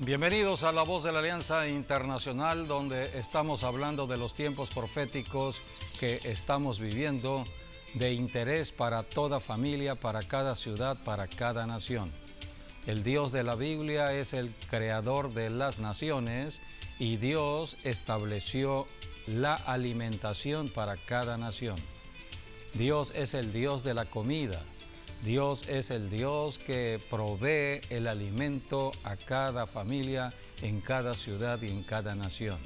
Bienvenidos a La Voz de la Alianza Internacional, donde estamos hablando de los tiempos proféticos que estamos viviendo, de interés para toda familia, para cada ciudad, para cada nación. El Dios de la Biblia es el creador de las naciones y Dios estableció la alimentación para cada nación. Dios es el Dios de la comida. Dios es el Dios que provee el alimento a cada familia, en cada ciudad y en cada nación.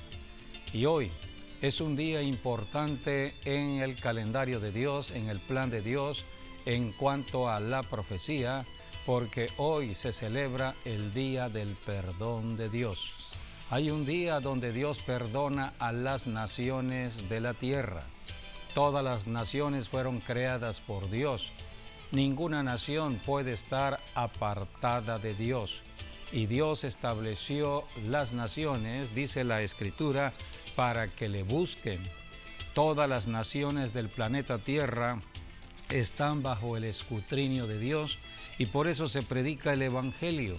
Y hoy es un día importante en el calendario de Dios, en el plan de Dios, en cuanto a la profecía, porque hoy se celebra el Día del Perdón de Dios. Hay un día donde Dios perdona a las naciones de la tierra. Todas las naciones fueron creadas por Dios. Ninguna nación puede estar apartada de Dios. Y Dios estableció las naciones, dice la Escritura, para que le busquen. Todas las naciones del planeta Tierra están bajo el escrutinio de Dios y por eso se predica el Evangelio.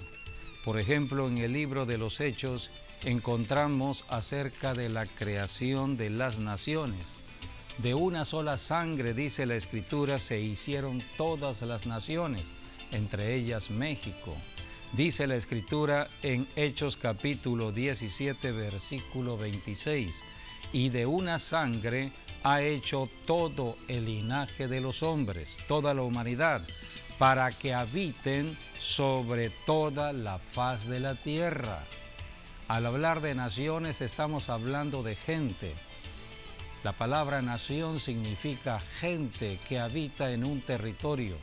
Por ejemplo, en el libro de los Hechos encontramos acerca de la creación de las naciones. De una sola sangre, dice la Escritura, se hicieron todas las naciones, entre ellas México. Dice la Escritura en Hechos capítulo 17, versículo 26, y de una sangre ha hecho todo el linaje de los hombres, toda la humanidad, para que habiten sobre toda la faz de la tierra. Al hablar de naciones estamos hablando de gente. La palabra nación significa gente que habita en un territorio.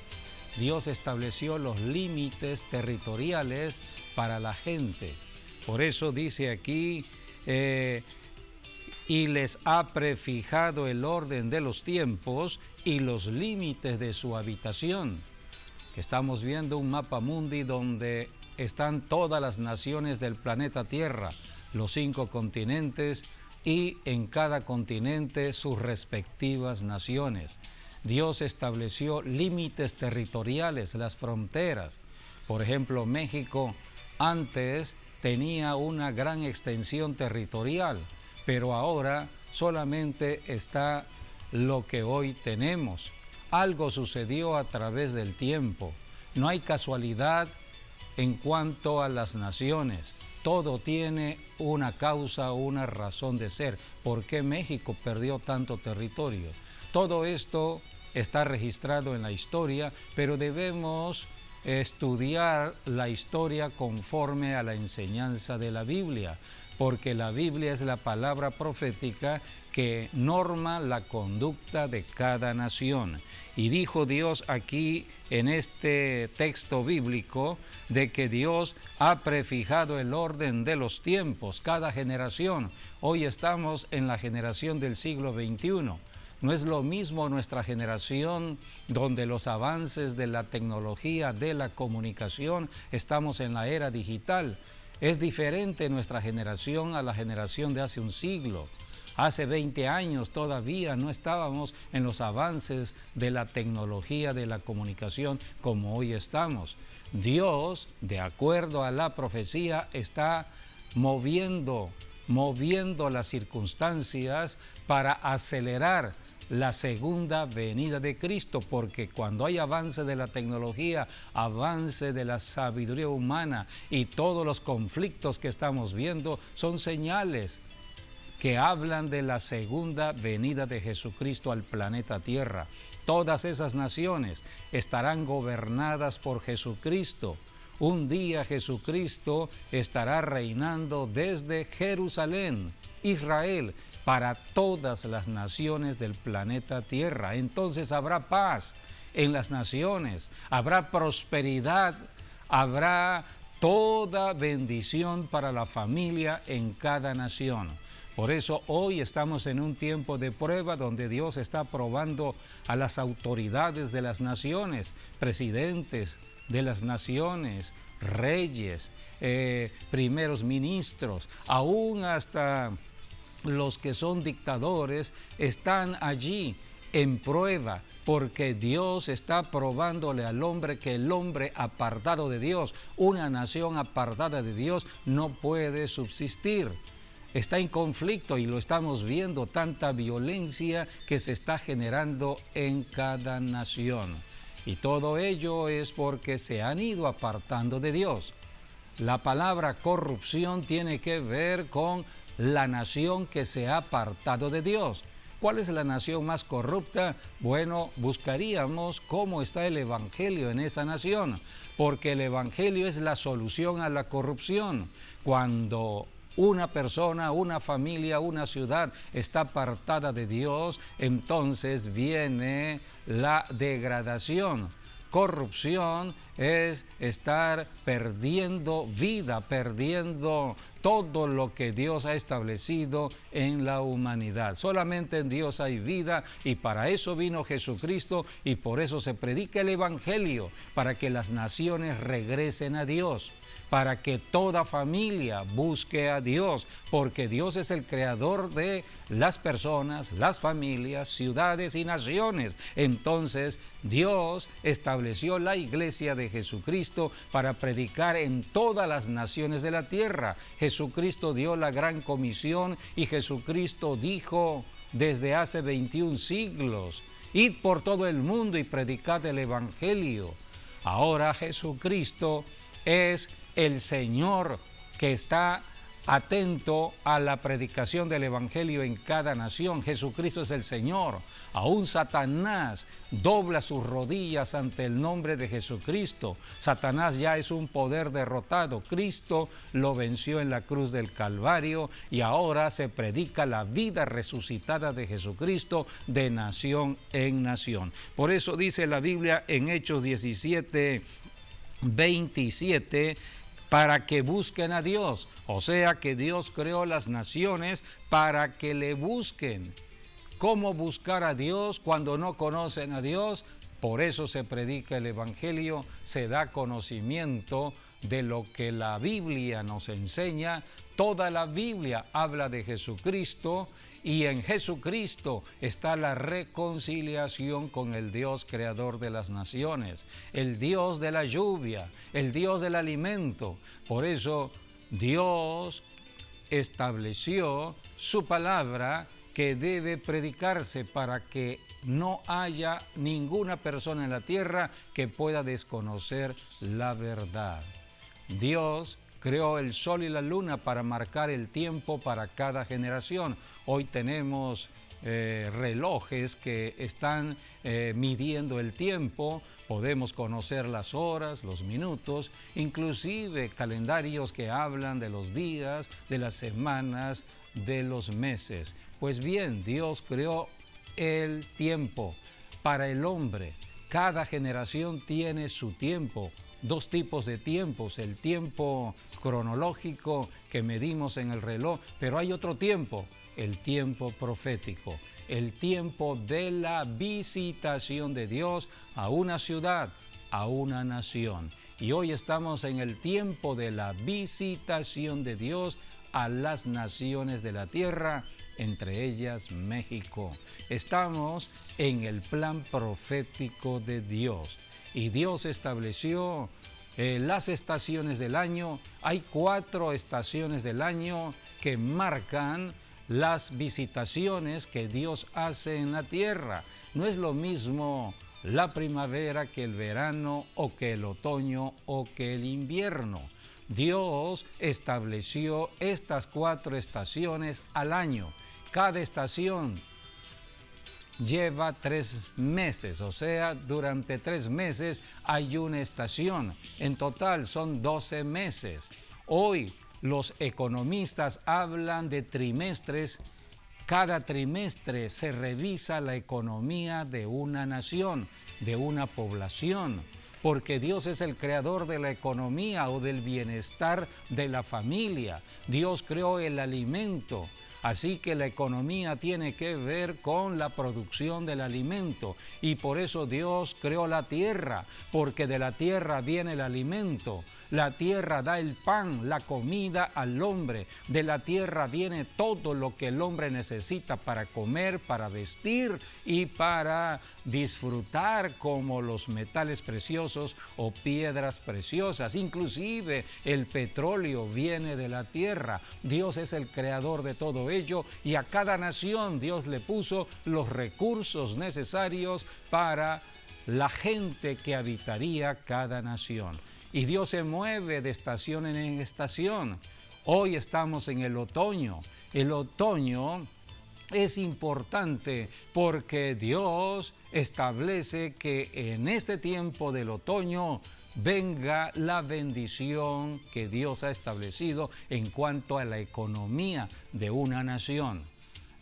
Dios estableció los límites territoriales para la gente. Por eso dice aquí, y les ha prefijado el orden de los tiempos y los límites de su habitación. Estamos viendo un mapa mundi donde están todas las naciones del planeta Tierra, los 5 continentes, y en cada continente sus respectivas naciones. Dios estableció límites territoriales, las fronteras. Por ejemplo, México antes tenía una gran extensión territorial, pero ahora solamente está lo que hoy tenemos. Algo sucedió a través del tiempo. No hay casualidad en cuanto a las naciones. Todo tiene una causa o una razón de ser. ¿Por qué México perdió tanto territorio? Todo esto está registrado en la historia, pero debemos estudiar la historia conforme a la enseñanza de la Biblia, porque la Biblia es la palabra profética que norma la conducta de cada nación. Y dijo Dios aquí en este texto bíblico de que Dios ha prefijado el orden de los tiempos, cada generación. Hoy estamos en la generación del siglo XXI. No es lo mismo nuestra generación donde los avances de la tecnología, de la comunicación, estamos en la era digital. Es diferente nuestra generación a la generación de hace un siglo. Hace 20 años todavía no estábamos en los avances de la tecnología, de la comunicación como hoy estamos. Dios, de acuerdo a la profecía, está moviendo las circunstancias para acelerar la segunda venida de Cristo, porque cuando hay avance de la tecnología, avance de la sabiduría humana y todos los conflictos que estamos viendo son señales que hablan de la segunda venida de Jesucristo al planeta Tierra. Todas esas naciones estarán gobernadas por Jesucristo. Un día Jesucristo estará reinando desde Jerusalén, Israel, para todas las naciones del planeta Tierra. Entonces habrá paz en las naciones, habrá prosperidad, habrá toda bendición para la familia en cada nación. Por eso hoy estamos en un tiempo de prueba donde Dios está probando a las autoridades de las naciones, presidentes de las naciones, reyes, primeros ministros, aún hasta los que son dictadores están allí en prueba, porque Dios está probándole al hombre que el hombre apartado de Dios, una nación apartada de Dios, no puede subsistir. Está en conflicto y lo estamos viendo, tanta violencia que se está generando en cada nación. Y todo ello es porque se han ido apartando de Dios. La palabra corrupción tiene que ver con la nación que se ha apartado de Dios. ¿Cuál es la nación más corrupta? Bueno, buscaríamos cómo está el Evangelio en esa nación, porque el Evangelio es la solución a la corrupción. Cuando una persona, una familia, una ciudad está apartada de Dios, entonces viene la degradación. Corrupción es estar perdiendo vida, perdiendo todo lo que Dios ha establecido en la humanidad. Solamente en Dios hay vida y para eso vino Jesucristo y por eso se predica el Evangelio, para que las naciones regresen a Dios, para que toda familia busque a Dios, porque Dios es el creador de las personas, las familias, ciudades y naciones. Entonces, Dios estableció la iglesia de Jesucristo para predicar en todas las naciones de la tierra. Jesucristo dio la gran comisión y Jesucristo dijo desde hace 21 siglos, id por todo el mundo y predicad el Evangelio. Ahora Jesucristo es el Señor que está atento a la predicación del Evangelio en cada nación. Jesucristo es el Señor. Aún Satanás dobla sus rodillas ante el nombre de Jesucristo. Satanás ya es un poder derrotado. Cristo lo venció en la cruz del Calvario y ahora se predica la vida resucitada de Jesucristo de nación en nación. Por eso dice la Biblia en Hechos 17:27, para que busquen a Dios. O sea que Dios creó las naciones para que le busquen. ¿Cómo buscar a Dios cuando no conocen a Dios? Por eso se predica el Evangelio, se da conocimiento de lo que la Biblia nos enseña. Toda la Biblia habla de Jesucristo y en Jesucristo está la reconciliación con el Dios creador de las naciones, el Dios de la lluvia, el Dios del alimento. Por eso Dios estableció su palabra que debe predicarse para que no haya ninguna persona en la tierra que pueda desconocer la verdad. Dios creó el sol y la luna para marcar el tiempo para cada generación. Hoy tenemos relojes que están midiendo el tiempo, podemos conocer las horas, los minutos, inclusive calendarios que hablan de los días, de las semanas, de los meses. Pues bien, Dios creó el tiempo para el hombre. Cada generación tiene su tiempo. Dos tipos de tiempos, el tiempo cronológico que medimos en el reloj, pero hay otro tiempo, el tiempo profético, el tiempo de la visitación de Dios a una ciudad, a una nación. Y hoy estamos en el tiempo de la visitación de Dios a las naciones de la tierra, entre ellas México. Estamos en el plan profético de Dios. Y Dios estableció las estaciones del año. Hay 4 estaciones del año que marcan las visitaciones que Dios hace en la tierra. No es lo mismo la primavera que el verano o que el otoño o que el invierno. Dios estableció estas 4 estaciones al año. Cada estación lleva 3 meses, o sea, durante 3 meses hay una estación. En total son 12 meses. Hoy los economistas hablan de trimestres. Cada trimestre se revisa la economía de una nación, de una población, porque Dios es el creador de la economía o del bienestar de la familia. Dios creó el alimento. Así que la economía tiene que ver con la producción del alimento y por eso Dios creó la tierra, porque de la tierra viene el alimento. La tierra da el pan, la comida al hombre. De la tierra viene todo lo que el hombre necesita para comer, para vestir y para disfrutar, como los metales preciosos o piedras preciosas. Inclusive el petróleo viene de la tierra. Dios es el creador de todo ello y a cada nación Dios le puso los recursos necesarios para la gente que habitaría cada nación. Y Dios se mueve de estación en estación. Hoy estamos en el otoño. El otoño es importante porque Dios establece que en este tiempo del otoño venga la bendición que Dios ha establecido en cuanto a la economía de una nación.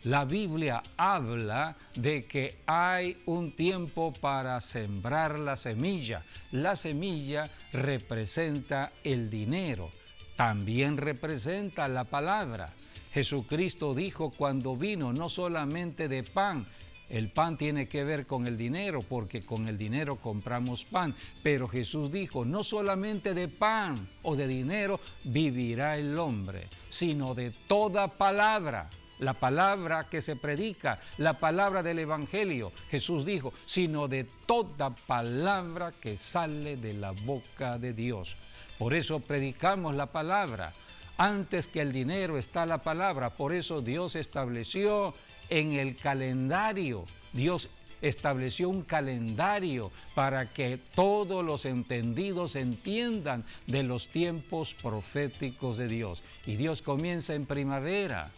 La Biblia habla de que hay un tiempo para sembrar la semilla. La semilla representa el dinero, también representa la palabra. Jesucristo dijo cuando vino, no solamente de pan. El pan tiene que ver con el dinero, porque con el dinero compramos pan. Pero Jesús dijo, no solamente de pan o de dinero vivirá el hombre, sino de toda palabra. La palabra que se predica, la palabra del Evangelio. Jesús dijo, sino de toda palabra que sale de la boca de Dios. Por eso predicamos la palabra. Antes que el dinero está la palabra. Por eso Dios estableció en el calendario, Dios estableció un calendario para que todos los entendidos entiendan de los tiempos proféticos de Dios. Y Dios comienza en primavera.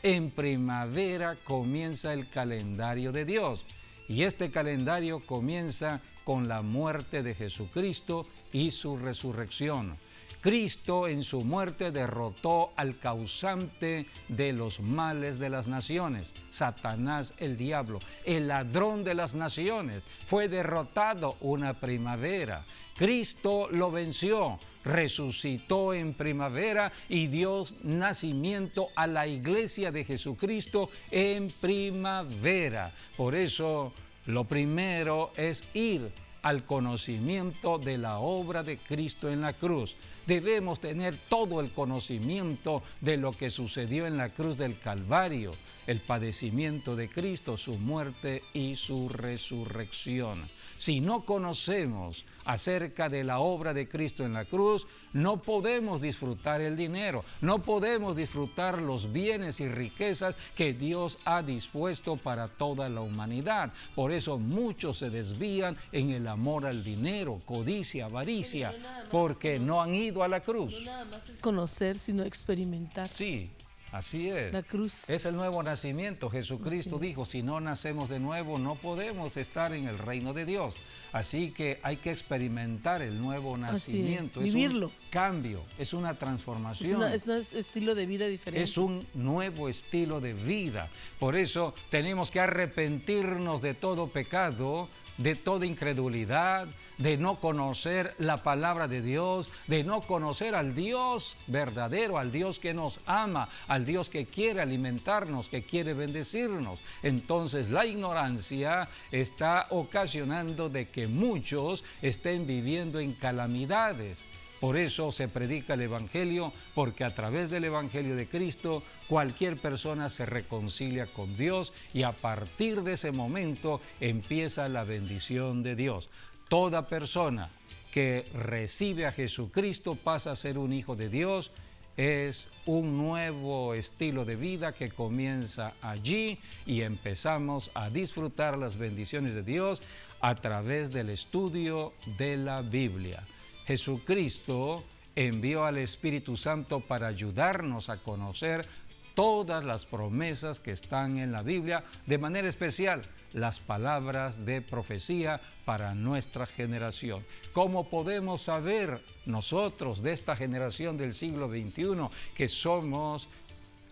En primavera comienza el calendario de Dios. Y este calendario comienza con la muerte de Jesucristo y su resurrección. Cristo en su muerte derrotó al causante de los males de las naciones, Satanás el diablo, el ladrón de las naciones. Fue derrotado una primavera. Cristo lo venció, resucitó en primavera y dio nacimiento a la iglesia de Jesucristo en primavera. Por eso lo primero es ir al conocimiento de la obra de Cristo en la cruz. Debemos tener todo el conocimiento de lo que sucedió en la cruz del Calvario, el padecimiento de Cristo, su muerte y su resurrección. Si no conocemos acerca de la obra de Cristo en la cruz, no podemos disfrutar el dinero, no podemos disfrutar los bienes y riquezas que Dios ha dispuesto para toda la humanidad. Por eso muchos se desvían en el amor al dinero, codicia, avaricia, porque no han ido a la cruz. No nada más es conocer, sino experimentar. Sí. Así es. La cruz. Es el nuevo nacimiento. Jesucristo dijo, si no nacemos de nuevo, no podemos estar en el reino de Dios. Así que hay que experimentar el nuevo nacimiento. Es vivirlo. Un cambio, es una transformación. Es un estilo de vida diferente. Es un nuevo estilo de vida. Por eso tenemos que arrepentirnos de todo pecado, de toda incredulidad, de no conocer la palabra de Dios, de no conocer al Dios verdadero, al Dios que nos ama, al Dios que quiere alimentarnos, que quiere bendecirnos. Entonces la ignorancia está ocasionando de que muchos estén viviendo en calamidades. Por eso se predica el Evangelio, porque a través del Evangelio de Cristo cualquier persona se reconcilia con Dios y a partir de ese momento empieza la bendición de Dios. Toda persona que recibe a Jesucristo pasa a ser un hijo de Dios. Es un nuevo estilo de vida que comienza allí y empezamos a disfrutar las bendiciones de Dios a través del estudio de la Biblia. Jesucristo envió al Espíritu Santo para ayudarnos a conocer todas las promesas que están en la Biblia, de manera especial las palabras de profecía para nuestra generación. ¿Cómo podemos saber nosotros de esta generación del siglo XXI que somos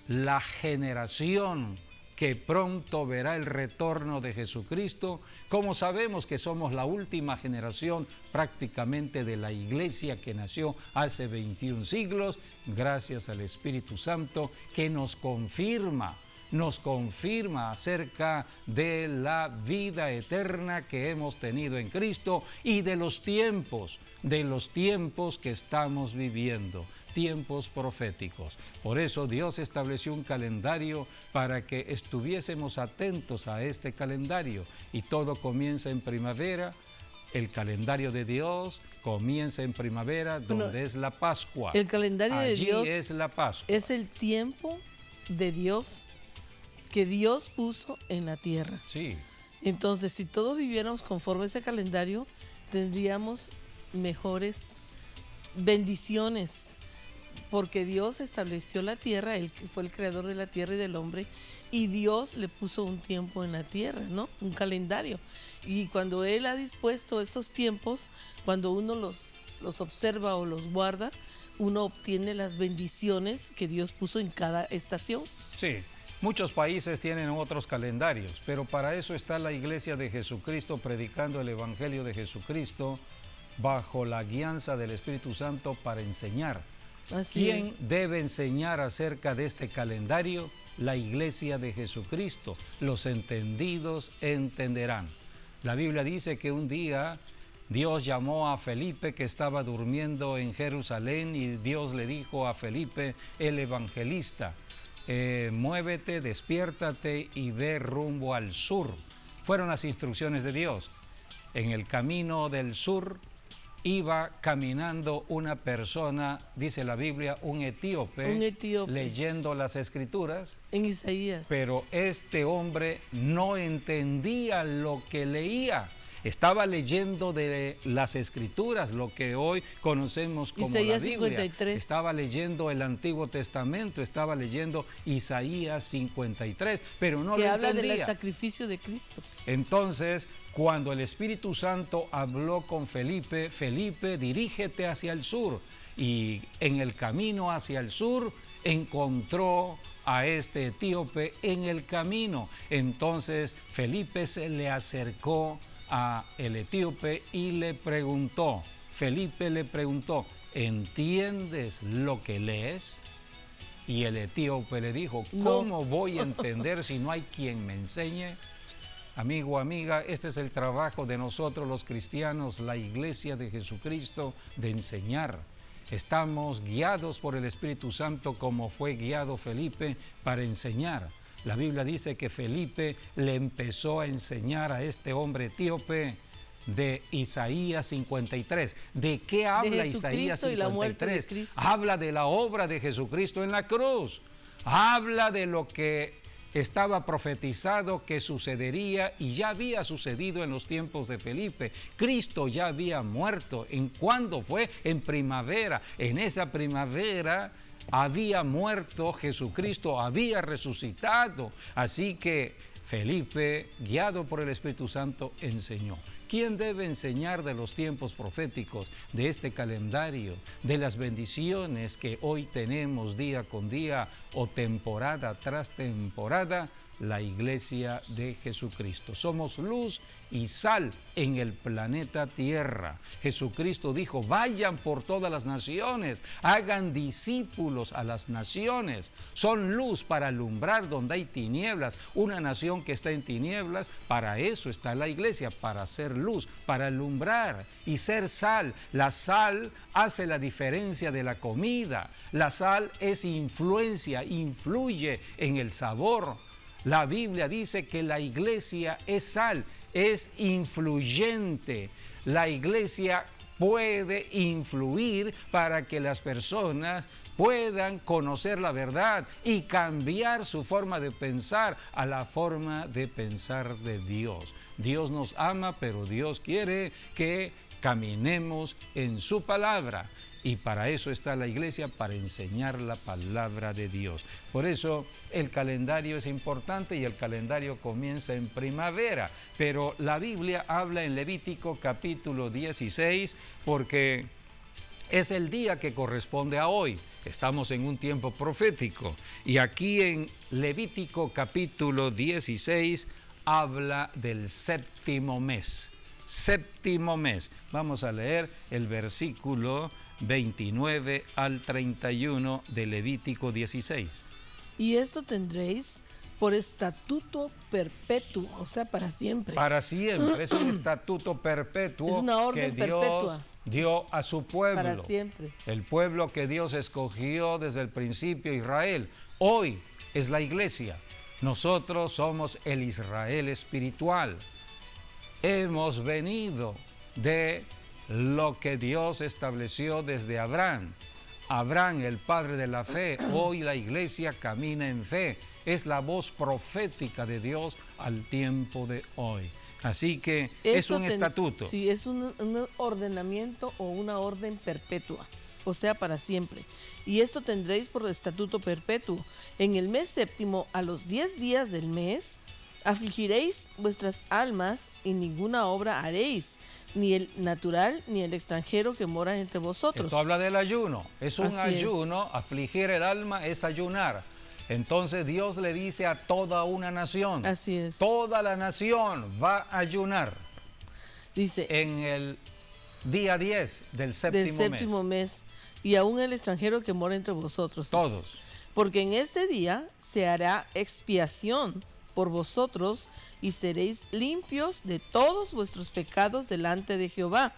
la generación que pronto verá el retorno de Jesucristo? ¿Cómo sabemos que somos la última generación prácticamente de la iglesia que nació hace 21 siglos? Gracias al Espíritu Santo que nos confirma nos confirma acerca de la vida eterna que hemos tenido en Cristo y de los tiempos que estamos viviendo, tiempos proféticos. Por eso Dios estableció un calendario para que estuviésemos atentos a este calendario, y todo comienza en primavera. El calendario de Dios comienza en primavera, donde es la Pascua. El calendario de Dios es la Pascua. Es el tiempo de Dios que Dios puso en la tierra. Sí. Entonces, si todos viviéramos conforme a ese calendario, tendríamos mejores bendiciones, porque Dios estableció la tierra, Él fue el creador de la tierra y del hombre, y Dios le puso un tiempo en la tierra, ¿no? Un calendario. Y cuando Él ha dispuesto esos tiempos, cuando uno los observa o los guarda, uno obtiene las bendiciones que Dios puso en cada estación. Sí, muchos países tienen otros calendarios, pero para eso está la Iglesia de Jesucristo predicando el Evangelio de Jesucristo bajo la guianza del Espíritu Santo para enseñar. ¿Quién debe enseñar acerca de este calendario? La Iglesia de Jesucristo. Los entendidos entenderán. La Biblia dice que un día Dios llamó a Felipe, que estaba durmiendo en Jerusalén, y Dios le dijo a Felipe, el evangelista, muévete, despiértate y ve rumbo al sur. Fueron las instrucciones de Dios. En el camino del sur iba caminando una persona, dice la Biblia, un etíope, leyendo las escrituras. En Isaías. Pero este hombre no entendía lo que leía. Estaba leyendo de las escrituras, lo que hoy conocemos como Isaías la Biblia. 53. Estaba leyendo el Antiguo Testamento, estaba leyendo Isaías 53, pero no lo entendía. Que habla del sacrificio de Cristo. Entonces, cuando el Espíritu Santo habló con Felipe, Felipe, dirígete hacia el sur. Y en el camino hacia el sur encontró a este etíope en el camino. Entonces Felipe se le acercó a el etíope y le preguntó, Felipe le preguntó, ¿entiendes lo que lees? Y el etíope le dijo, ¿cómo voy a entender si no hay quien me enseñe? Amigo, amiga, este es el trabajo de nosotros los cristianos, la Iglesia de Jesucristo, de enseñar. Estamos guiados por el Espíritu Santo como fue guiado Felipe para enseñar. La Biblia dice que Felipe le empezó a enseñar a este hombre etíope de Isaías 53. ¿De qué habla Isaías 53? Habla de la obra de Jesucristo en la cruz. Habla de lo que estaba profetizado que sucedería y ya había sucedido en los tiempos de Felipe. Cristo ya había muerto. ¿En cuándo fue? En primavera. En esa primavera había muerto Jesucristo, había resucitado. Así que Felipe, guiado por el Espíritu Santo, enseñó. ¿Quién debe enseñar de los tiempos proféticos, de este calendario, de las bendiciones que hoy tenemos día con día o temporada tras temporada? La Iglesia de Jesucristo. Somos luz y sal en el planeta Tierra. Jesucristo dijo, vayan por todas las naciones, hagan discípulos a las naciones. Son luz para alumbrar donde hay tinieblas. Una nación que está en tinieblas, para eso está la Iglesia, para hacer luz, para alumbrar y ser sal. La sal hace la diferencia de la comida. La sal es influencia, influye en el sabor. La Biblia dice que la Iglesia es sal, es influyente. La Iglesia puede influir para que las personas puedan conocer la verdad y cambiar su forma de pensar a la forma de pensar de Dios. Dios nos ama, pero Dios quiere que caminemos en su palabra. Y para eso está la Iglesia, para enseñar la palabra de Dios. Por eso el calendario es importante y el calendario comienza en primavera. Pero la Biblia habla en Levítico capítulo 16 porque es el día que corresponde a hoy. Estamos en un tiempo profético. Y aquí en Levítico capítulo 16 habla del séptimo mes. Séptimo mes. Vamos a leer el versículo 29 al 31 de Levítico 16. Y esto tendréis por estatuto perpetuo, o sea, para siempre. Para siempre, es un estatuto perpetuo Es una orden que Dios perpetua. dio a su pueblo. Para siempre. El pueblo que Dios escogió desde el principio, Israel. Hoy es la iglesia. Nosotros somos el Israel espiritual. Hemos venido de lo que Dios estableció desde Abraham. Abraham, el padre de la fe, hoy la iglesia camina en fe. Es la voz profética de Dios al tiempo de hoy. Así que es un estatuto. Sí, es un ordenamiento o una orden perpetua, o sea, para siempre. Y esto tendréis por estatuto perpetuo. En el mes séptimo, a los 10 días del mes, afligiréis vuestras almas y ninguna obra haréis, ni el natural ni el extranjero que mora entre vosotros. Esto habla del ayuno. Es un Así ayuno. Afligir el alma es ayunar. Entonces Dios le dice a toda una nación. Así es. Toda la nación va a ayunar. Dice, en el día 10 del séptimo mes. Y aún el extranjero que mora entre vosotros. Todos. Dice, porque en este día se hará expiación por vosotros y seréis limpios de todos vuestros pecados delante de Jehová.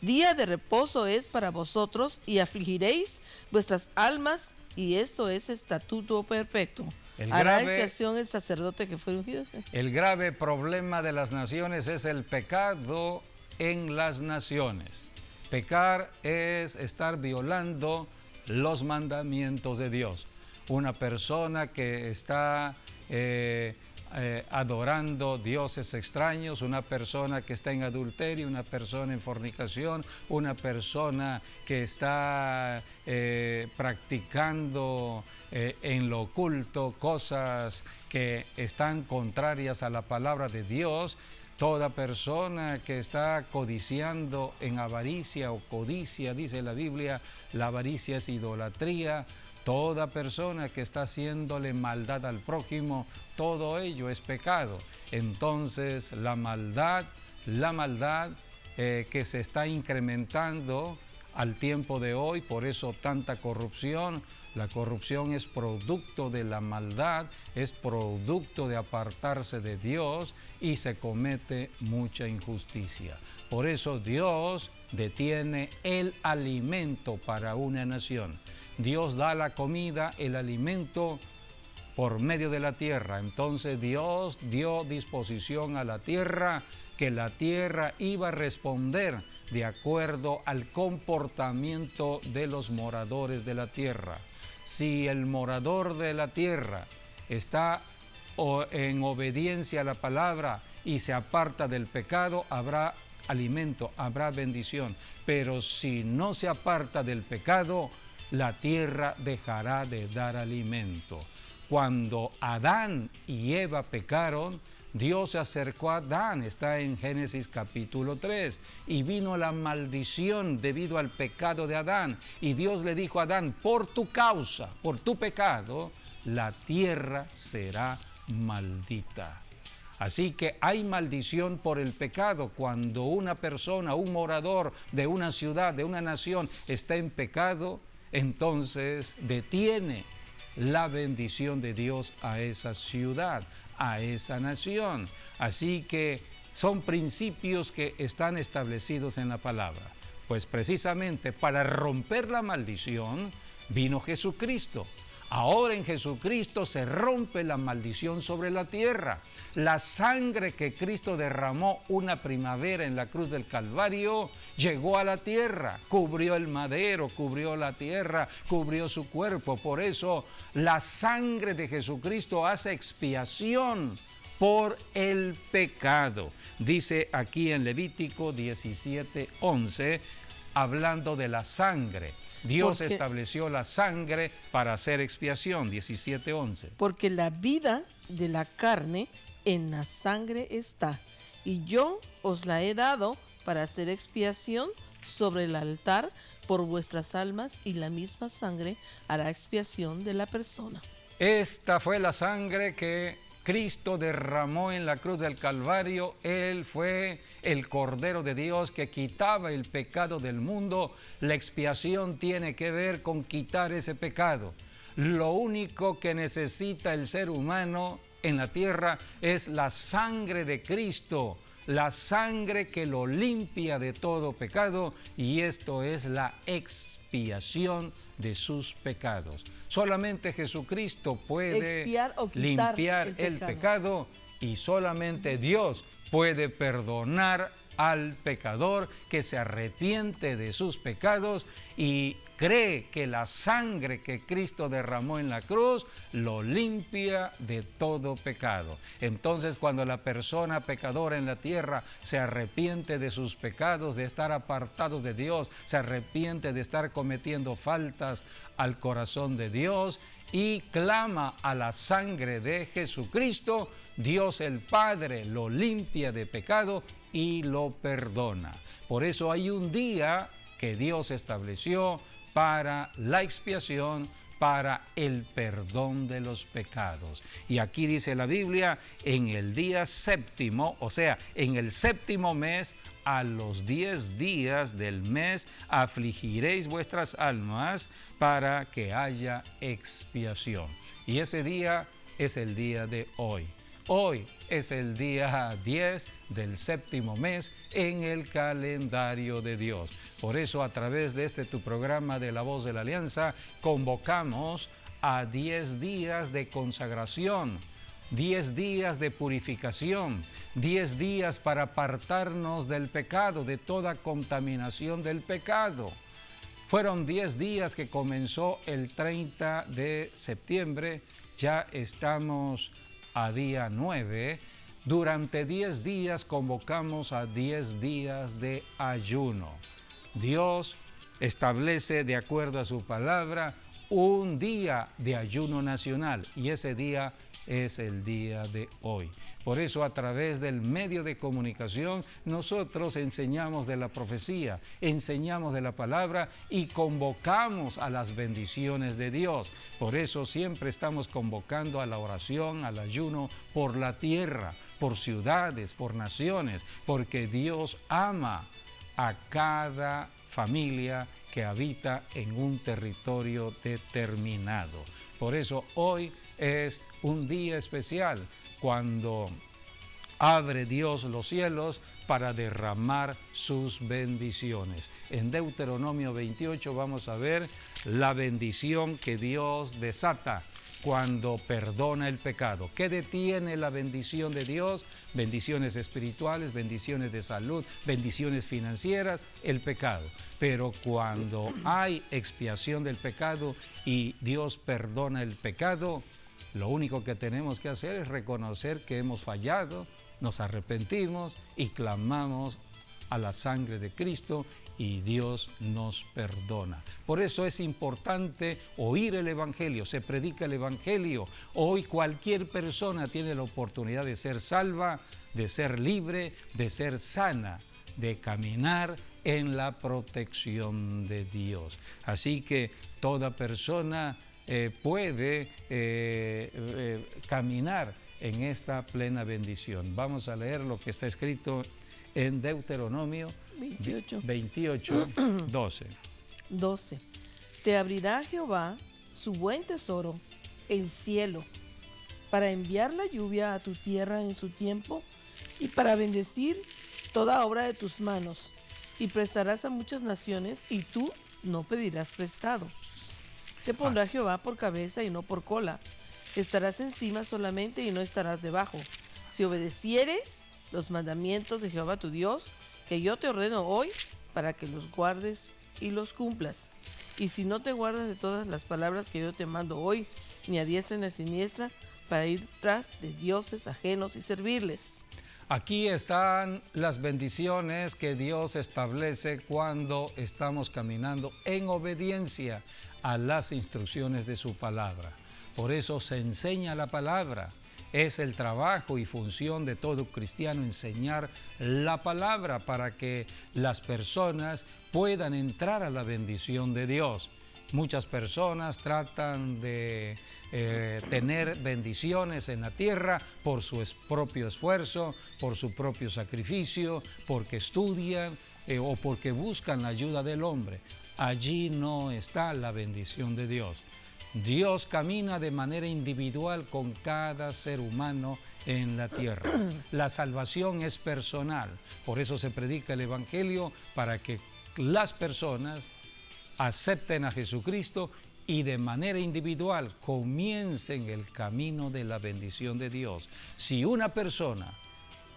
Día de reposo es para vosotros y afligiréis vuestras almas, y esto es estatuto perpetuo. Hará expiación el sacerdote que fue ungido. ¿Sí? El grave problema de las naciones es el pecado en las naciones. Pecar es estar violando los mandamientos de Dios. Una persona que está adorando dioses extraños, una persona que está en adulterio, una persona en fornicación, una persona que está practicando en lo oculto cosas que están contrarias a la palabra de Dios. Toda persona que está codiciando en avaricia o codicia, dice la Biblia, la avaricia es idolatría. Toda persona que está haciéndole maldad al prójimo, todo ello es pecado. Entonces la maldad que se está incrementando al tiempo de hoy, por eso tanta corrupción. La corrupción es producto de la maldad, es producto de apartarse de Dios y se comete mucha injusticia. Por eso Dios detiene el alimento para una nación. Dios da la comida, el alimento por medio de la tierra. Entonces Dios dio disposición a la tierra, que la tierra iba a responder de acuerdo al comportamiento de los moradores de la tierra. Si el morador de la tierra está en obediencia a la palabra y se aparta del pecado, habrá alimento, habrá bendición. Pero si no se aparta del pecado, la tierra dejará de dar alimento. Cuando Adán y Eva pecaron, Dios se acercó a Adán, está en Génesis capítulo 3, y vino la maldición debido al pecado de Adán. Y Dios le dijo a Adán, por tu causa, por tu pecado, la tierra será maldita. Así que hay maldición por el pecado. Cuando una persona, un morador de una ciudad, de una nación, está en pecado, entonces detiene la bendición de Dios a esa ciudad, a esa nación. Así que son principios que están establecidos en la palabra. Pues precisamente para romper la maldición vino Jesucristo. Ahora en Jesucristo se rompe la maldición sobre la tierra. La sangre que Cristo derramó una primavera en la cruz del Calvario llegó a la tierra, cubrió el madero, cubrió la tierra, cubrió su cuerpo. Por eso la sangre de Jesucristo hace expiación por el pecado. Dice aquí en Levítico 17:11, hablando de la sangre. Dios estableció la sangre para hacer expiación, 17:11. Porque la vida de la carne en la sangre está, y yo os la he dado para hacer expiación sobre el altar por vuestras almas, y la misma sangre hará expiación de la persona. Esta fue la sangre que Cristo derramó en la cruz del Calvario. Él fue el Cordero de Dios que quitaba el pecado del mundo. La expiación tiene que ver con quitar ese pecado. Lo único que necesita el ser humano en la tierra es la sangre de Cristo, la sangre que lo limpia de todo pecado, y esto es la expiación de sus pecados. Solamente Jesucristo puede expiar o quitar limpiar el pecado, y solamente Dios puede perdonar al pecador que se arrepiente de sus pecados y cree que la sangre que Cristo derramó en la cruz lo limpia de todo pecado. Entonces, cuando la persona pecadora en la tierra se arrepiente de sus pecados, de estar apartados de Dios, se arrepiente de estar cometiendo faltas al corazón de Dios y clama a la sangre de Jesucristo, Dios el Padre lo limpia de pecado y lo perdona. Por eso hay un día que Dios estableció para la expiación, para el perdón de los pecados. Y aquí dice la Biblia, en el día séptimo, o sea, en el séptimo mes, a los 10 días del mes, afligiréis vuestras almas para que haya expiación. Y ese día es el día de hoy. Hoy es el día 10 del séptimo mes en el calendario de Dios. Por eso, a través de tu programa de La Voz de la Alianza, convocamos a 10 días de consagración, 10 días de purificación, 10 días para apartarnos del pecado, de toda contaminación del pecado. Fueron 10 días que comenzó el 30 de septiembre, ya estamos a día 9, durante 10 días convocamos a 10 días de ayuno. Dios establece, de acuerdo a su palabra, un día de ayuno nacional, y ese día es el día de hoy. Por eso, a través del medio de comunicación, nosotros enseñamos de la profecía, enseñamos de la palabra y convocamos a las bendiciones de Dios. Por eso siempre estamos convocando a la oración, al ayuno por la tierra, por ciudades, por naciones, porque Dios ama a cada familia que habita en un territorio determinado. Por eso hoy es un día especial cuando abre Dios los cielos para derramar sus bendiciones. En Deuteronomio 28 vamos a ver la bendición que Dios desata cuando perdona el pecado. ¿Qué detiene la bendición de Dios? Bendiciones espirituales, bendiciones de salud, bendiciones financieras, el pecado. Pero cuando hay expiación del pecado y Dios perdona el pecado, lo único que tenemos que hacer es reconocer que hemos fallado, nos arrepentimos y clamamos a la sangre de Cristo y Dios nos perdona. Por eso es importante oír el Evangelio, se predica el Evangelio. Hoy cualquier persona tiene la oportunidad de ser salva, de ser libre, de ser sana, de caminar en la protección de Dios. Así que toda persona puede caminar en esta plena bendición. Vamos a leer lo que está escrito en Deuteronomio 28, 12. Te abrirá Jehová su buen tesoro, el cielo, para enviar la lluvia a tu tierra en su tiempo y para bendecir toda obra de tus manos. Y prestarás a muchas naciones y tú no pedirás prestado. Te pondrá Jehová por cabeza y no por cola. Estarás encima solamente y no estarás debajo. Si obedecieres los mandamientos de Jehová tu Dios, que yo te ordeno hoy, para que los guardes y los cumplas. Y si no te guardas de todas las palabras que yo te mando hoy, ni a diestra ni a siniestra, para ir tras de dioses ajenos y servirles. Aquí están las bendiciones que Dios establece cuando estamos caminando en obediencia a las instrucciones de su palabra. Por eso se enseña la palabra. Es el trabajo y función de todo cristiano enseñar la palabra para que las personas puedan entrar a la bendición de Dios. Muchas personas tratan de tener bendiciones en la tierra por su propio esfuerzo, por su propio sacrificio, porque estudian o porque buscan la ayuda del hombre. Allí no está la bendición de Dios. Dios camina de manera individual con cada ser humano en la tierra. La salvación es personal. Por eso se predica el Evangelio, para que las personas acepten a Jesucristo y de manera individual comiencen el camino de la bendición de Dios. Si una persona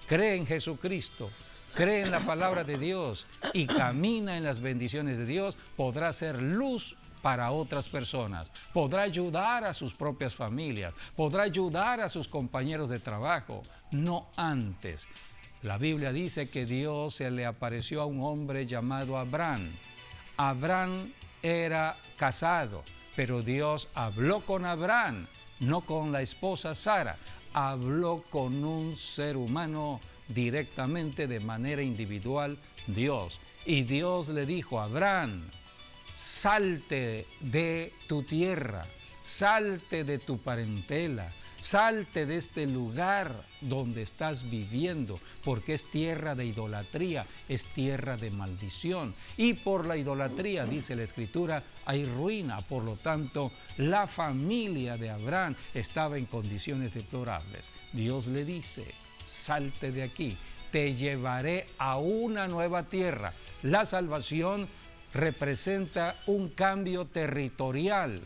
cree en Jesucristo, cree en la palabra de Dios y camina en las bendiciones de Dios, podrá ser luz para otras personas, podrá ayudar a sus propias familias, podrá ayudar a sus compañeros de trabajo, no antes. La Biblia dice que Dios se le apareció a un hombre llamado Abraham. Abraham era casado, pero Dios habló con Abraham, no con la esposa Sara, habló con un ser humano directamente, de manera individual, Dios. Y Dios le dijo a Abraham: salte de tu tierra, salte de tu parentela, salte de este lugar donde estás viviendo, porque es tierra de idolatría, es tierra de maldición. Y por la idolatría, dice la Escritura, hay ruina. Por lo tanto, la familia de Abraham estaba en condiciones deplorables. Dios le dice: salte de aquí, te llevaré a una nueva tierra. La salvación representa un cambio territorial.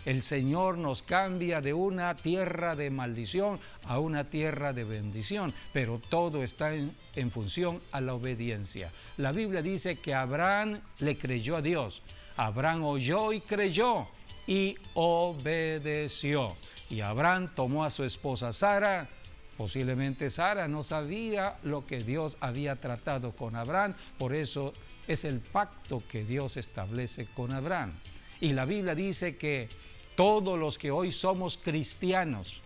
El Señor nos cambia de una tierra de maldición a una tierra de bendición, pero todo está en función a la obediencia. La Biblia dice que Abraham le creyó a Dios. Abraham oyó y creyó y obedeció. Y Abraham tomó a su esposa Sara. Posiblemente Sara no sabía lo que Dios había tratado con Abraham, por eso es el pacto que Dios establece con Abraham. Y la Biblia dice que todos los que hoy somos cristianos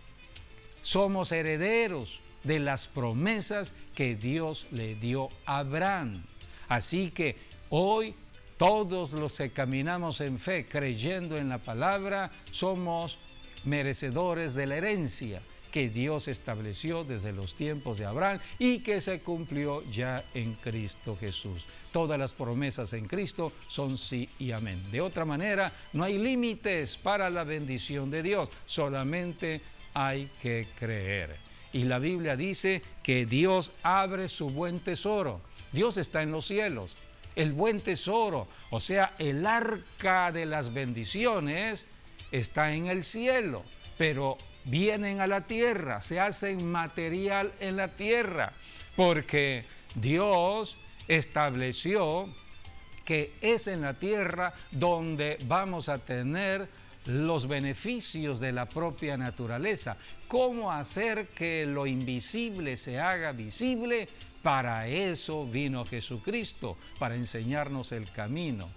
somos herederos de las promesas que Dios le dio a Abraham. Así que hoy todos los que caminamos en fe, creyendo en la palabra, somos merecedores de la herencia que Dios estableció desde los tiempos de Abraham y que se cumplió ya en Cristo Jesús. Todas las promesas en Cristo son sí y amén. De otra manera, no hay límites para la bendición de Dios, solamente hay que creer. Y la Biblia dice que Dios abre su buen tesoro. Dios está en los cielos. El buen tesoro, o sea, el arca de las bendiciones, está en el cielo, pero vienen a la tierra, se hacen material en la tierra, porque Dios estableció que es en la tierra donde vamos a tener los beneficios de la propia naturaleza. ¿Cómo hacer que lo invisible se haga visible? Para eso vino Jesucristo, para enseñarnos el camino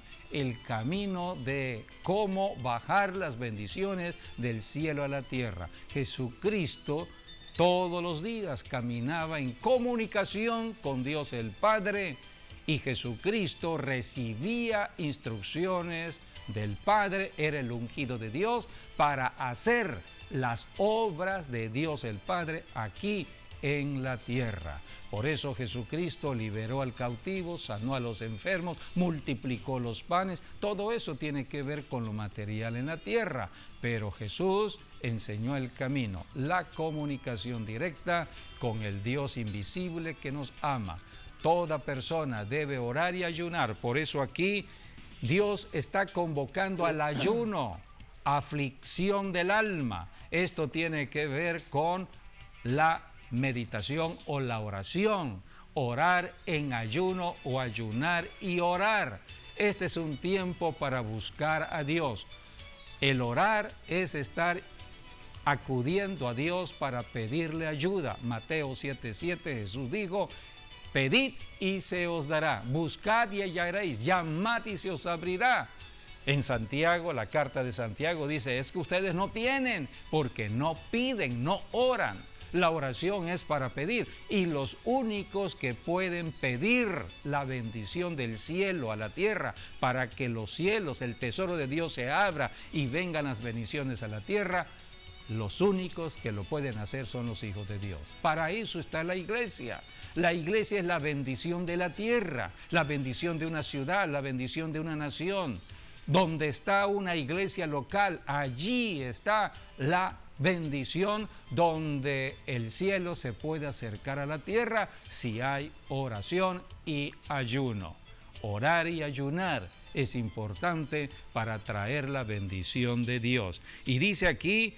de cómo bajar las bendiciones del cielo a la tierra. Jesucristo todos los días caminaba en comunicación con Dios el Padre, y Jesucristo recibía instrucciones del Padre, era el ungido de Dios para hacer las obras de Dios el Padre aquí en la tierra. Por eso Jesucristo liberó al cautivo, sanó a los enfermos, multiplicó los panes. Todo eso tiene que ver con lo material en la tierra, pero Jesús enseñó el camino, la comunicación directa con el Dios invisible que nos ama. Toda persona debe orar y ayunar. Por eso aquí Dios está convocando al ayuno, aflicción del alma. Esto tiene que ver con la meditación o la oración, orar en ayuno o ayunar y orar. Este es un tiempo para buscar a Dios. El orar es estar acudiendo a Dios para pedirle ayuda. Mateo 7:7, Jesús dijo: pedid y se os dará, buscad y hallaréis, llamad y se os abrirá. En Santiago, la carta de Santiago dice: es que ustedes no tienen porque no piden, no oran. La oración es para pedir, y los únicos que pueden pedir la bendición del cielo a la tierra para que los cielos, el tesoro de Dios se abra y vengan las bendiciones a la tierra, los únicos que lo pueden hacer son los hijos de Dios. Para eso está la iglesia. La iglesia es la bendición de la tierra, la bendición de una ciudad, la bendición de una nación. Donde está una iglesia local, allí está la bendición, donde el cielo se puede acercar a la tierra si hay oración y ayuno. Orar y ayunar es importante para traer la bendición de Dios. Y dice aquí,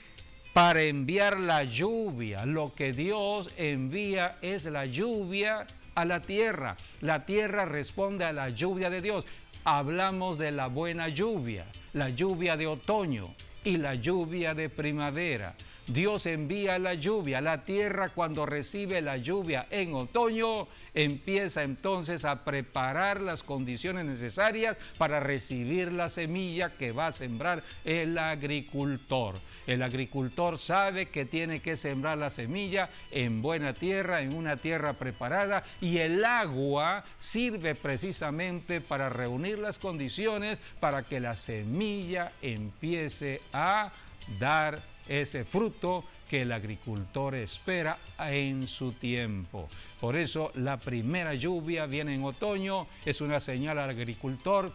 para enviar la lluvia. Lo que Dios envía es la lluvia a la tierra. La tierra responde a la lluvia de Dios. Hablamos de la buena lluvia, la lluvia de otoño y la lluvia de primavera. Dios envía la lluvia. La tierra, cuando recibe la lluvia en otoño, empieza entonces a preparar las condiciones necesarias para recibir la semilla que va a sembrar el agricultor. El agricultor sabe que tiene que sembrar la semilla en buena tierra, en una tierra preparada, y el agua sirve precisamente para reunir las condiciones para que la semilla empiece a dar ese fruto que el agricultor espera en su tiempo. Por eso la primera lluvia viene en otoño, es una señal al agricultor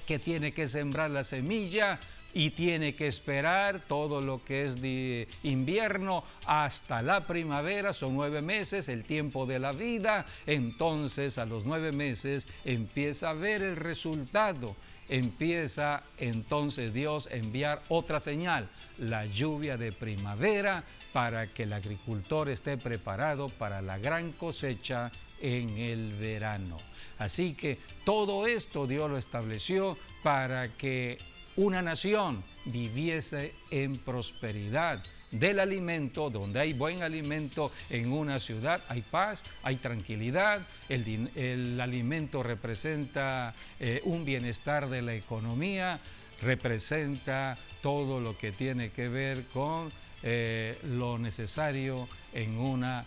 que tiene que sembrar la semilla y tiene que esperar todo lo que es de invierno hasta la primavera. Son 9 meses, el tiempo de la vida. Entonces a los 9 meses empieza a ver el resultado. Empieza entonces Dios a enviar otra señal, la lluvia de primavera, para que el agricultor esté preparado para la gran cosecha en el verano. Así que todo esto Dios lo estableció para que una nación viviese en prosperidad. Del alimento, donde hay buen alimento en una ciudad, hay paz, hay tranquilidad, el alimento representa un bienestar de la economía, representa todo lo que tiene que ver con lo necesario en una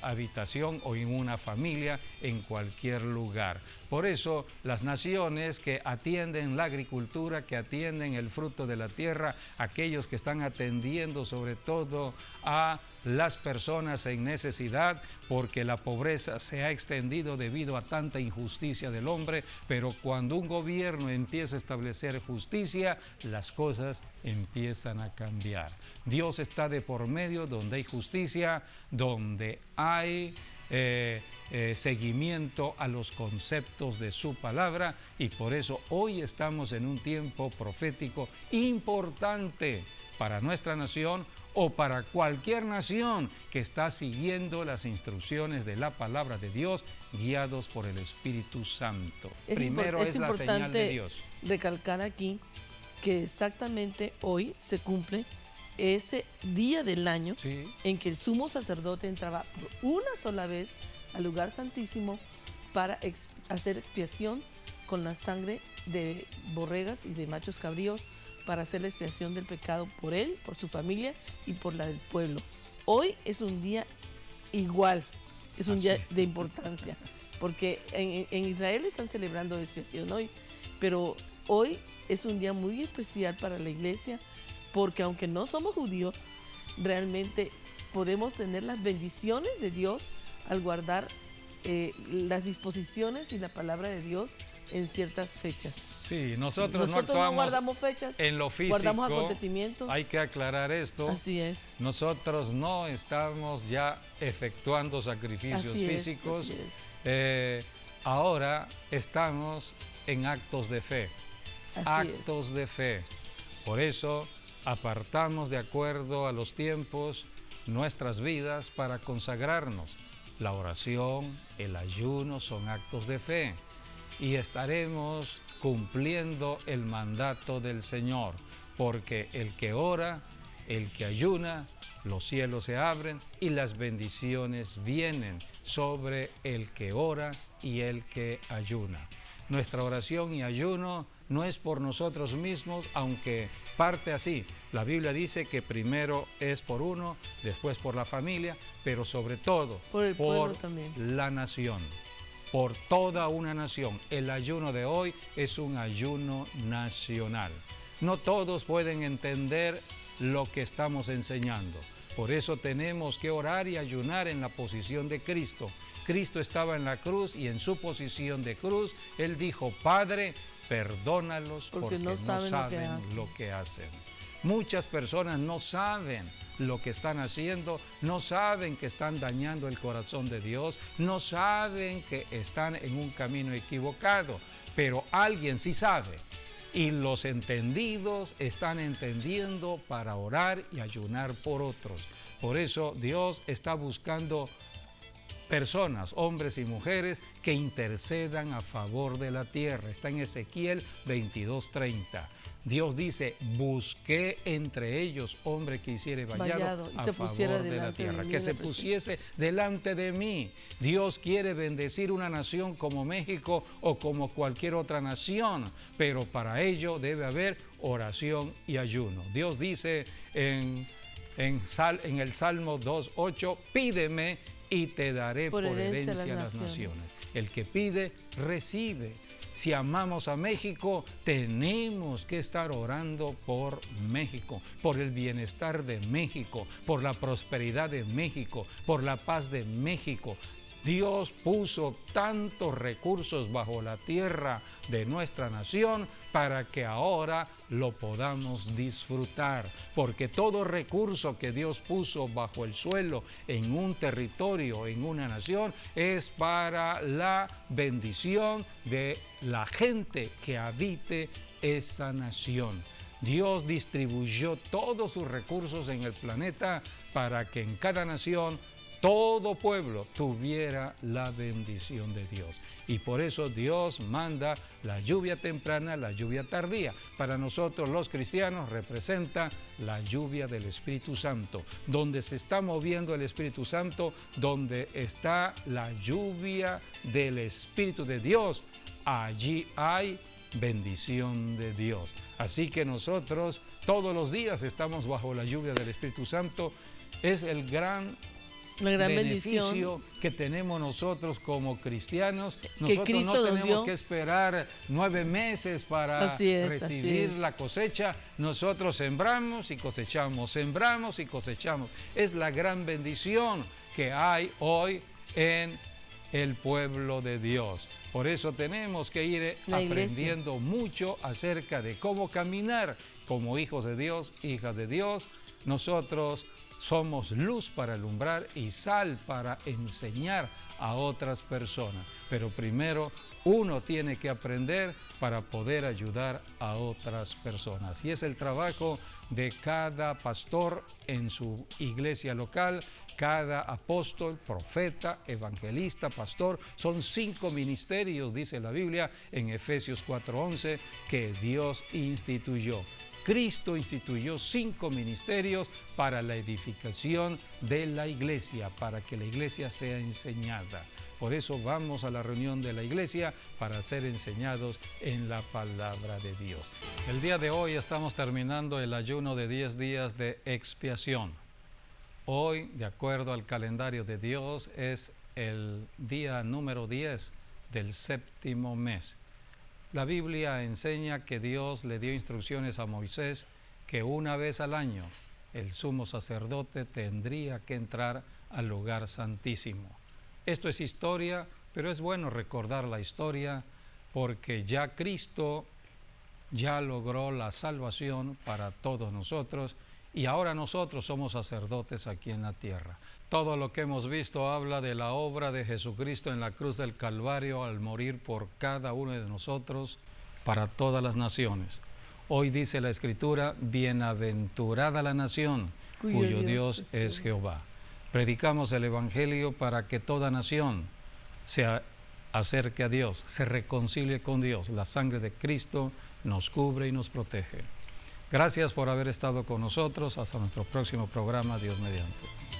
habitación o en una familia, en cualquier lugar. Por eso las naciones que atienden la agricultura, que atienden el fruto de la tierra, aquellos que están atendiendo sobre todo a las personas en necesidad, porque la pobreza se ha extendido debido a tanta injusticia del hombre, pero cuando un gobierno empieza a establecer justicia, las cosas empiezan a cambiar. Dios está de por medio, donde hay justicia, donde hay seguimiento a los conceptos de su palabra, y por eso hoy estamos en un tiempo profético importante para nuestra nación o para cualquier nación que está siguiendo las instrucciones de la palabra de Dios, guiados por el Espíritu Santo. Primero es la señal de Dios. Recalcar aquí que exactamente hoy se cumple ese día del año, sí, en que el sumo sacerdote entraba por una sola vez al lugar santísimo para hacer expiación con la sangre de borregas y de machos cabríos, para hacer la expiación del pecado por él, por su familia y por la del pueblo. Hoy es un día igual, es un día de importancia, porque en Israel están celebrando expiación hoy, pero hoy es un día muy especial para la iglesia, porque aunque no somos judíos, realmente podemos tener las bendiciones de Dios al guardar las disposiciones y la palabra de Dios en ciertas fechas. Sí, nosotros no actuamos, no guardamos fechas, en lo físico, guardamos acontecimientos. Hay que aclarar esto. Así es. Nosotros no estamos ya efectuando sacrificios físicos. Ahora estamos en actos de fe. Actos de fe. Por eso apartamos, de acuerdo a los tiempos, nuestras vidas para consagrarnos. La oración, el ayuno son actos de fe, y estaremos cumpliendo el mandato del Señor, porque el que ora, el que ayuna, los cielos se abren y las bendiciones vienen sobre el que ora y el que ayuna. Nuestra oración y ayuno no es por nosotros mismos, aunque parte así. La Biblia dice que primero es por uno, después por la familia, pero sobre todo por la nación, por toda una nación. El ayuno de hoy es un ayuno nacional. No todos pueden entender lo que estamos enseñando. Por eso tenemos que orar y ayunar en la posición de Cristo. Cristo estaba en la cruz y en su posición de cruz, Él dijo: Padre, perdónalos porque no saben lo que hacen. Muchas personas no saben lo que están haciendo, no saben que están dañando el corazón de Dios, no saben que están en un camino equivocado, pero alguien sí sabe. Y los entendidos están entendiendo para orar y ayunar por otros. Por eso Dios está buscando personas, hombres y mujeres, que intercedan a favor de la tierra. Está en Ezequiel 22:30. Dios dice, busqué entre ellos hombre que hiciere vallado a favor de la tierra, que se pusiese delante de mí. Dios quiere bendecir una nación como México o como cualquier otra nación, pero para ello debe haber oración y ayuno. Dios dice en el Salmo 2:8, pídeme y te daré por herencia las naciones. El que pide, recibe. Si amamos a México, tenemos que estar orando por México, por el bienestar de México, por la prosperidad de México, por la paz de México. Dios puso tantos recursos bajo la tierra de nuestra nación para que ahora lo podamos disfrutar, porque todo recurso que Dios puso bajo el suelo en un territorio, en una nación, es para la bendición de la gente que habite esa nación. Dios distribuyó todos sus recursos en el planeta para que en cada nación todo pueblo tuviera la bendición de Dios. Y por eso Dios manda la lluvia temprana, la lluvia tardía. Para nosotros los cristianos representa la lluvia del Espíritu Santo. Donde se está moviendo el Espíritu Santo, donde está la lluvia del Espíritu de Dios, allí hay bendición de Dios. Así que nosotros todos los días estamos bajo la lluvia del Espíritu Santo. Es la gran beneficio que tenemos nosotros como cristianos. Nosotros no tenemos que esperar 9 meses para recibir la cosecha. Nosotros sembramos y cosechamos, sembramos y cosechamos. Es la gran bendición que hay hoy en el pueblo de Dios. Por eso tenemos que ir aprendiendo mucho acerca de cómo caminar como hijos de Dios, hijas de Dios. Nosotros somos luz para alumbrar y sal para enseñar a otras personas. Pero primero uno tiene que aprender para poder ayudar a otras personas. Y es el trabajo de cada pastor en su iglesia local, cada apóstol, profeta, evangelista, pastor. Son 5 ministerios, dice la Biblia en Efesios 4:11, que Dios instituyó. Cristo instituyó 5 ministerios para la edificación de la iglesia, para que la iglesia sea enseñada. Por eso vamos a la reunión de la iglesia para ser enseñados en la palabra de Dios. El día de hoy estamos terminando el ayuno de 10 días de expiación. Hoy, de acuerdo al calendario de Dios, es el día número 10 del 7º mes. La Biblia enseña que Dios le dio instrucciones a Moisés que una vez al año el sumo sacerdote tendría que entrar al lugar santísimo. Esto es historia, pero es bueno recordar la historia porque ya Cristo ya logró la salvación para todos nosotros y ahora nosotros somos sacerdotes aquí en la tierra. Todo lo que hemos visto habla de la obra de Jesucristo en la cruz del Calvario al morir por cada uno de nosotros para todas las naciones. Hoy dice la Escritura, bienaventurada la nación cuyo Dios es Jehová. Predicamos el Evangelio para que toda nación se acerque a Dios, se reconcilie con Dios. La sangre de Cristo nos cubre y nos protege. Gracias por haber estado con nosotros. Hasta nuestro próximo programa, Dios mediante.